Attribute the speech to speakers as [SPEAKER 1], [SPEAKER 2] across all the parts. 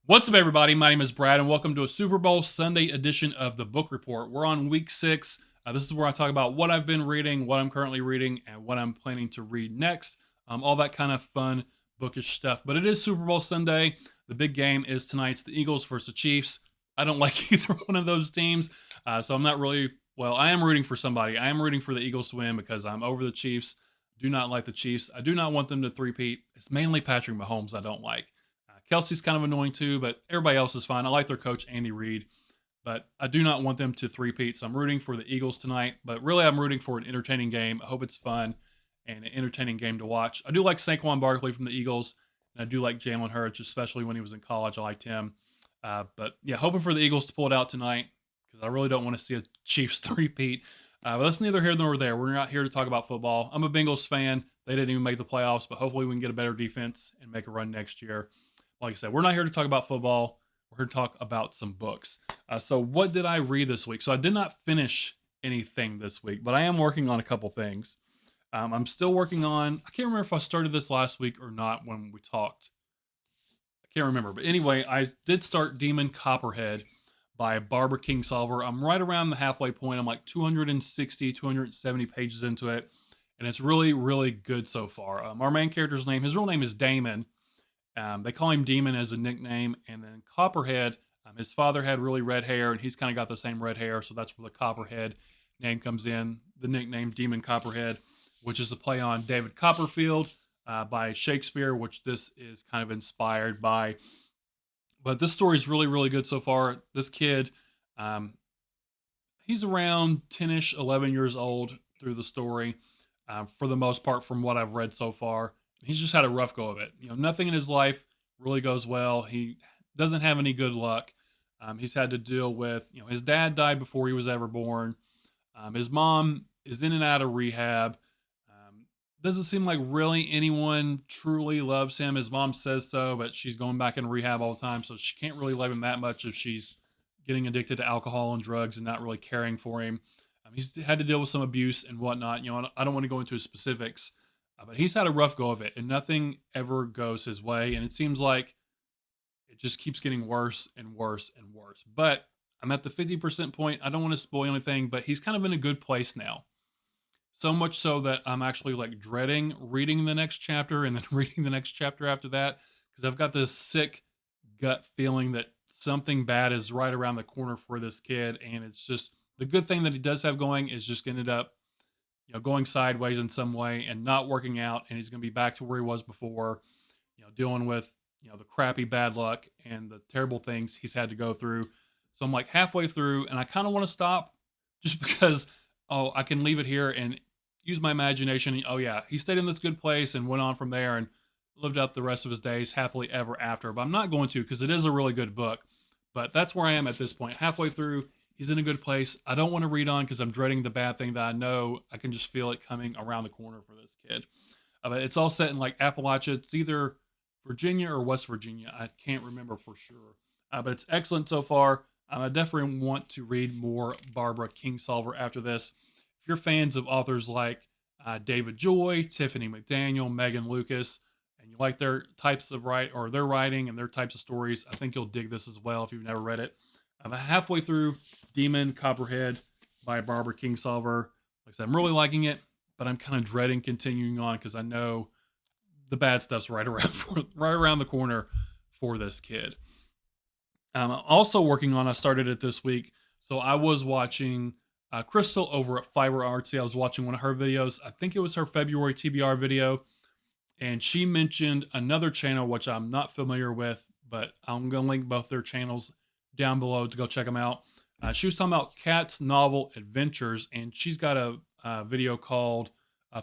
[SPEAKER 1] What's up, everybody? My name is Brad, and welcome to a Super Bowl Sunday edition of the Book Report. We're on week 6. This is where I talk about what I've been reading, what I'm currently reading, and what I'm planning to read next. All that kind of fun, bookish stuff. But it is Super Bowl Sunday. The big game is tonight's the Eagles versus the Chiefs. I don't like either one of those teams, so I'm not really. Well, I am rooting for somebody. I am rooting for the Eagles to win because I'm over the Chiefs. Do not like the Chiefs. I do not want them to three-peat. It's mainly Patrick Mahomes I don't like. Kelsey's kind of annoying too, but everybody else is fine. I like their coach, Andy Reid, but I do not want them to three-peat. So I'm rooting for the Eagles tonight, but really I'm rooting for an entertaining game. I hope it's fun and an entertaining game to watch. I do like Saquon Barkley from the Eagles, and I do like Jalen Hurts, especially when he was in college. I liked him. But yeah, hoping for the Eagles to pull it out tonight because I really don't want to see a Chiefs three-peat. But that's neither here nor there. We're not here to talk about football. I'm a Bengals fan. They didn't even make the playoffs, but hopefully we can get a better defense and make a run next year. Like I said, we're not here to talk about football. We're here to talk about some books. So what did I read this week? So I did not finish anything this week, but I am working on a couple things. I'm still working on, I can't remember if I started this last week or not when we talked. I can't remember. But anyway, I did start Demon Copperhead by Barbara Kingsolver. I'm right around the halfway point. I'm like 260, 270 pages into it. And it's really, really good so far. Our main character's name, his real name is Damon. They call him Demon as a nickname, and then Copperhead. His father had really red hair, and he's kind of got the same red hair, so that's where the Copperhead name comes in. The nickname Demon Copperhead, which is a play on David Copperfield by Shakespeare, which this is kind of inspired by. But this story is really, really good so far. This kid, um, he's around 10-ish, 11 years old through the story, for the most part, from what I've read so far. He's just had a rough go of it. Nothing in his life really goes well. He doesn't have any good luck. He's had to deal with, his dad died before he was ever born. His mom is in and out of rehab. Doesn't seem like really anyone truly loves him. His mom says so, but she's going back in rehab all the time, so she can't really love him that much if she's getting addicted to alcohol and drugs and not really caring for him. He's had to deal with some abuse and whatnot. I don't want to go into specifics, but he's had a rough go of it, and nothing ever goes his way. And it seems like it just keeps getting worse and worse and worse. But I'm at the 50% point. I don't want to spoil anything, but he's kind of in a good place now. So much so that I'm actually like dreading reading the next chapter and then reading the next chapter after that because I've got this sick gut feeling that something bad is right around the corner for this kid. And it's just the good thing that he does have going is just going to end up, going sideways in some way and not working out. And he's going to be back to where he was before, dealing with, the crappy bad luck and the terrible things he's had to go through. So I'm like halfway through and I kind of want to stop just because, oh, I can leave it here and use my imagination. Oh, yeah, he stayed in this good place and went on from there and lived out the rest of his days happily ever after. But I'm not going to because it is a really good book. But that's where I am at this point. Halfway through, he's in a good place. I don't want to read on because I'm dreading the bad thing that I know I can just feel it coming around the corner for this kid. But it's all set in like Appalachia. It's either Virginia or West Virginia. I can't remember for sure. But it's excellent so far. I definitely want to read more Barbara Kingsolver after this. If you're fans of authors like David Joy, Tiffany McDaniel, Megan Lucas, and you like their types of their writing and their types of stories, I think you'll dig this as well if you've never read it. I'm halfway through Demon Copperhead by Barbara Kingsolver. Like I said, I'm really liking it, but I'm kind of dreading continuing on because I know the bad stuff's right around right around the corner for this kid. Also working on, I started it this week. So I was watching Crystal over at Fiber Artsy. I was watching one of her videos. I think it was her February TBR video. And she mentioned another channel, which I'm not familiar with, but I'm going to link both their channels down below to go check them out. She was talking about Kat's novel adventures, and she's got a video called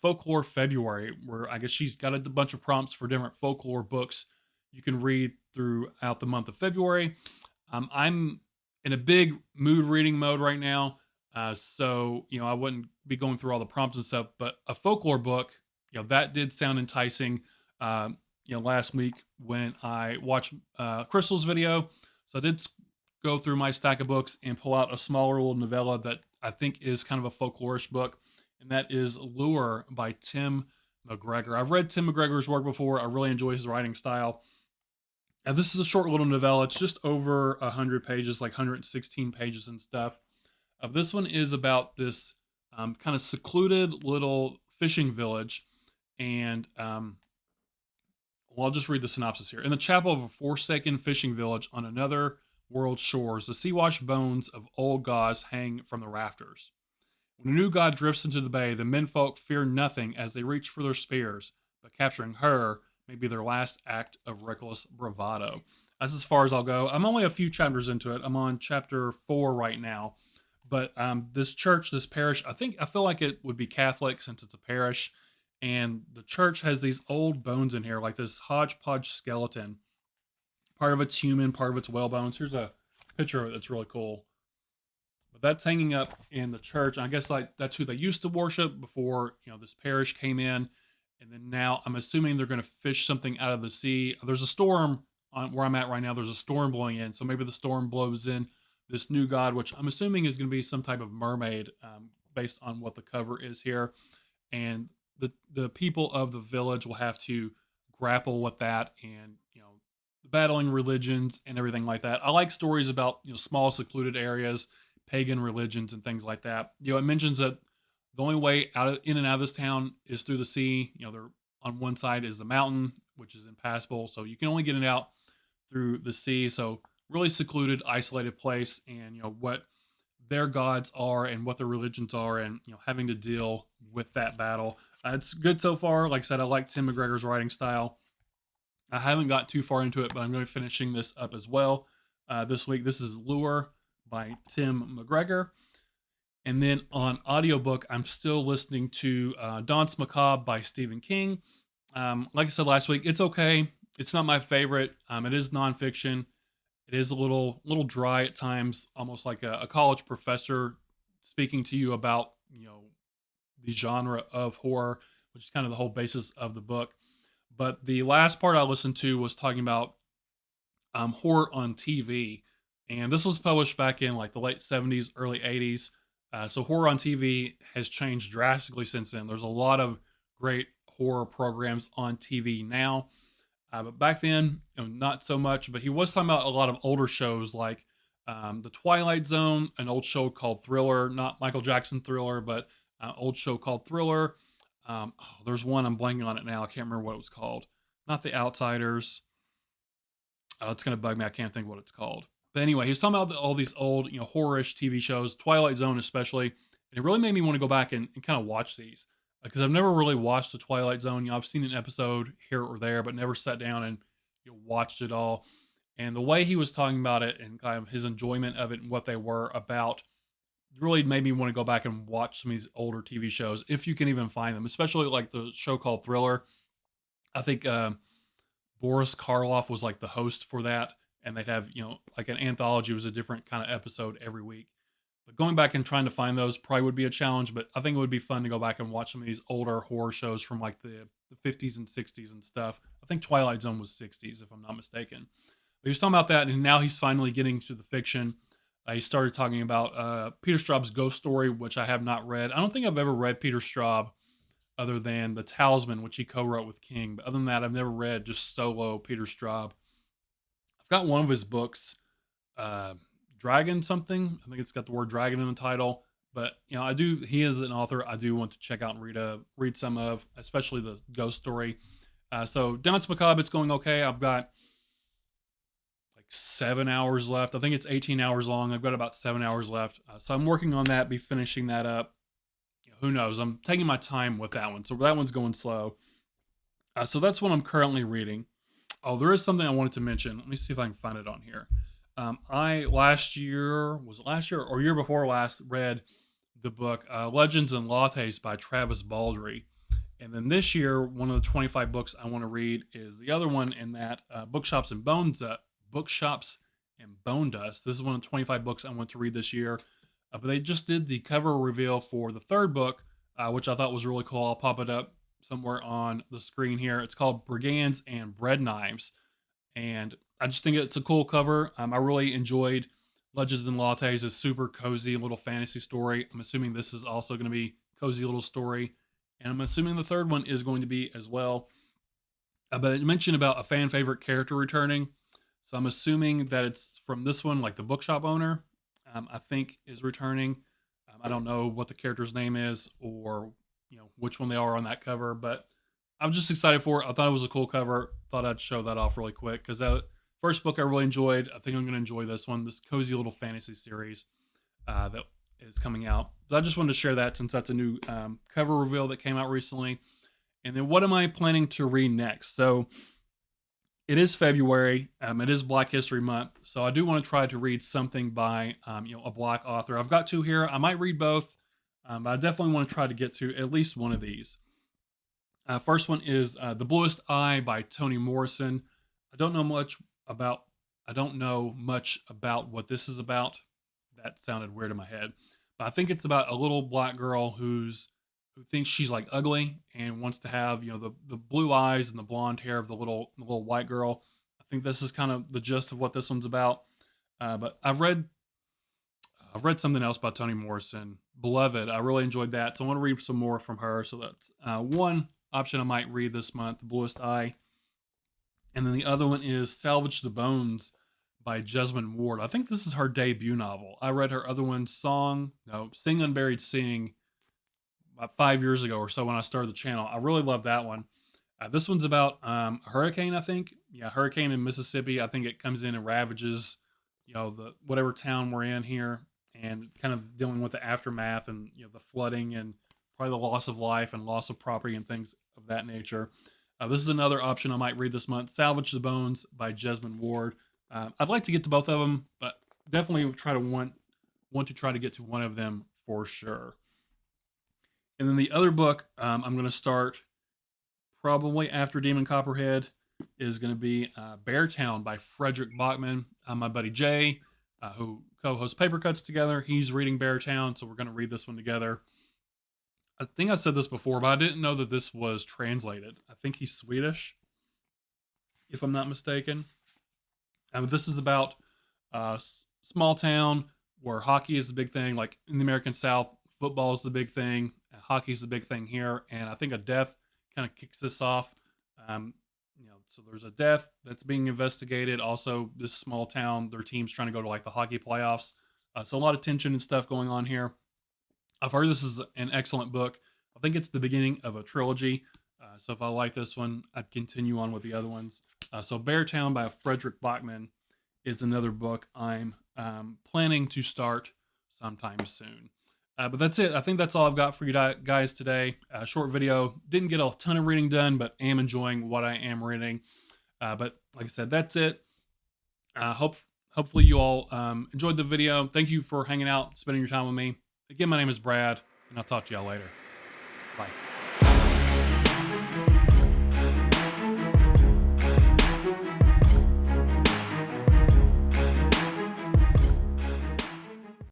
[SPEAKER 1] Folklore February, where I guess she's got a bunch of prompts for different folklore books you can read throughout the month of February. I'm in a big mood reading mode right now, so I wouldn't be going through all the prompts and stuff. But a folklore book, that did sound enticing. Last week when I watched Crystal's video, so I did go through my stack of books and pull out a smaller little novella that I think is kind of a folklorish book, and that is Lure by Tim McGregor. I've read Tim McGregor's work before. I really enjoy his writing style. And this is a short little novella. It's just over 100 pages, like 116 pages and stuff. This one is about this kind of secluded little fishing village. And well, I'll just read the synopsis here. In the chapel of a forsaken fishing village on another world's shores, the sea-washed bones of old gods hang from the rafters. When a new god drifts into the bay, the menfolk fear nothing as they reach for their spears, but capturing her may be their last act of reckless bravado. That's as far as I'll go. I'm only a few chapters into it. I'm on chapter 4 right now. But this church, this parish, I feel like it would be Catholic since it's a parish. And the church has these old bones in here, like this hodgepodge skeleton. Part of it's human, part of it's whale bones. Here's a picture of it that's really cool. But that's hanging up in the church. I guess like that's who they used to worship before this parish came in, and then now I'm assuming they're going to fish something out of the sea. There's a storm on where I'm at right now. There's a storm blowing in, so maybe the storm blows in this new god, which I'm assuming is going to be some type of mermaid, based on what the cover is here, and the people of the village will have to grapple with that, and battling religions and everything like that. I like stories about small secluded areas, pagan religions and things like that. It mentions that the only way in and out of this town is through the sea. They're on one side is the mountain, which is impassable, so you can only get it out through the sea. So really secluded, isolated place, and what their gods are and what their religions are, and having to deal with that battle. It's good so far. Like I said, I like Tim McGregor's writing style. I haven't got too far into it, but I'm going to be finishing this up as well this week. This is Lure by Tim McGregor. And then on audiobook, I'm still listening to Danse Macabre by Stephen King. Like I said last week, it's okay. It's not my favorite. It is nonfiction. It is a little dry at times, almost like a college professor speaking to you about the genre of horror, which is kind of the whole basis of the book. But the last part I listened to was talking about horror on TV, and this was published back in like the late '70s, early '80s. So horror on TV has changed drastically since then. There's a lot of great horror programs on TV now, but back then, not so much. But he was talking about a lot of older shows like The Twilight Zone, an old show called Thriller, not Michael Jackson Thriller, but old show called Thriller. There's one I'm blanking on it now. I can't remember what it was called. Not The Outsiders. It's gonna bug me. I can't think what it's called. But anyway, he was talking about all these old, horror-ish TV shows, Twilight Zone especially, and it really made me want to go back and kind of watch these because I've never really watched the Twilight Zone. I've seen an episode here or there, but never sat down and watched it all. And the way he was talking about it and kind of his enjoyment of it and what they were about really made me want to go back and watch some of these older TV shows if you can even find them, especially like the show called Thriller. I think Boris Karloff was like the host for that, and they'd have like an anthology was a different kind of episode every week. But going back and trying to find those probably would be a challenge, but I think it would be fun to go back and watch some of these older horror shows from like the 50s and 60s and stuff. I think Twilight Zone was 60s, if I'm not mistaken. But he was talking about that, and now he's finally getting to the fiction. He started talking about Peter Straub's Ghost Story, which I have not read. I don't think I've ever read Peter Straub other than The Talisman, which he co-wrote with King. But other than that, I've never read just solo Peter Straub. I've got one of his books, Dragon something. I think it's got the word dragon in the title. But I do. He is an author I do want to check out and read some of, especially the Ghost Story. So Danse Macabre, it's going okay. I've got like 7 hours left. I think it's 18 hours long. I've got about 7 hours left. So I'm working on that. Be finishing that up. Who knows? I'm taking my time with that one. So that one's going slow. So that's what I'm currently reading. Oh, there is something I wanted to mention. Let me see if I can find it on here. I last year or year before last read the book Legends and Lattes by Travis Baldree. And then this year, one of the 25 books I want to read is the other one in that Bookshops and Bone Dust. This is one of the 25 books I want to read this year. But they just did the cover reveal for the third book, which I thought was really cool. I'll pop it up somewhere on the screen here. It's called Brigands and Bread Knives. And I just think it's a cool cover. I really enjoyed Legends and Lattes. It's a super cozy little fantasy story. I'm assuming this is also going to be cozy little story. And I'm assuming the third one is going to be as well. But it mentioned about a fan favorite character returning. So I'm assuming that it's from this one, like the bookshop owner, I think is returning. I don't know what the character's name is or which one they are on that cover, but I'm just excited for it. I thought it was a cool cover. Thought I'd show that off really quick because that first book I really enjoyed. I think I'm going to enjoy this one, this cozy little fantasy series that is coming out. So I just wanted to share that since that's a new cover reveal that came out recently. And then what am I planning to read next? So it is February. It is Black History Month, so I do want to try to read something by a Black author. I've got two here. I might read both, but I definitely want to try to get to at least one of these. First one is The Bluest Eye by Toni Morrison. I don't know much about. I don't know much about what this is about. That sounded weird in my head, but I think it's about a little black girl who thinks she's like ugly and wants to have the blue eyes and the blonde hair of the little white girl. I think this is kind of the gist of what this one's about. But I've read something else by Toni Morrison, Beloved. I really enjoyed that, so I want to read some more from her. So that's one option I might read this month, The Bluest Eye, and then the other one is Salvage the Bones by Jesmyn Ward. I think this is her debut novel. I read her other one, Sing Unburied Sing, about 5 years ago or so when I started the channel. I really love that one. This one's about a hurricane, I think. Yeah, hurricane in Mississippi. I think it comes in and ravages, the whatever town we're in here, and kind of dealing with the aftermath and the flooding and probably the loss of life and loss of property and things of that nature. This is another option I might read this month. Salvage the Bones by Jesmyn Ward. I'd like to get to both of them, but definitely want to try to get to one of them for sure. And then the other book I'm going to start probably after Demon Copperhead is going to be Beartown by Frederick Bachman. My buddy Jay, who co-hosts Paper Cuts together, he's reading Beartown, so we're going to read this one together. I think I said this before, but I didn't know that this was translated. I think he's Swedish, if I'm not mistaken. This is about a small town where hockey is the big thing. Like in the American South, football is the big thing. Hockey is the big thing here. And I think a death kind of kicks this off. So there's a death that's being investigated. Also, this small town, their team's trying to go to like the hockey playoffs. So a lot of tension and stuff going on here. I've heard this is an excellent book. I think it's the beginning of a trilogy. So if I like this one, I'd continue on with the other ones. So Beartown by Frederick Bachman is another book I'm planning to start sometime soon. But that's it. I think that's all I've got for you guys today. Short video. Didn't get a ton of reading done, but am enjoying what I am reading. But like I said, that's it. Hopefully you all enjoyed the video. Thank you for hanging out, spending your time with me. Again, my name is Brad, and I'll talk to y'all later. Bye.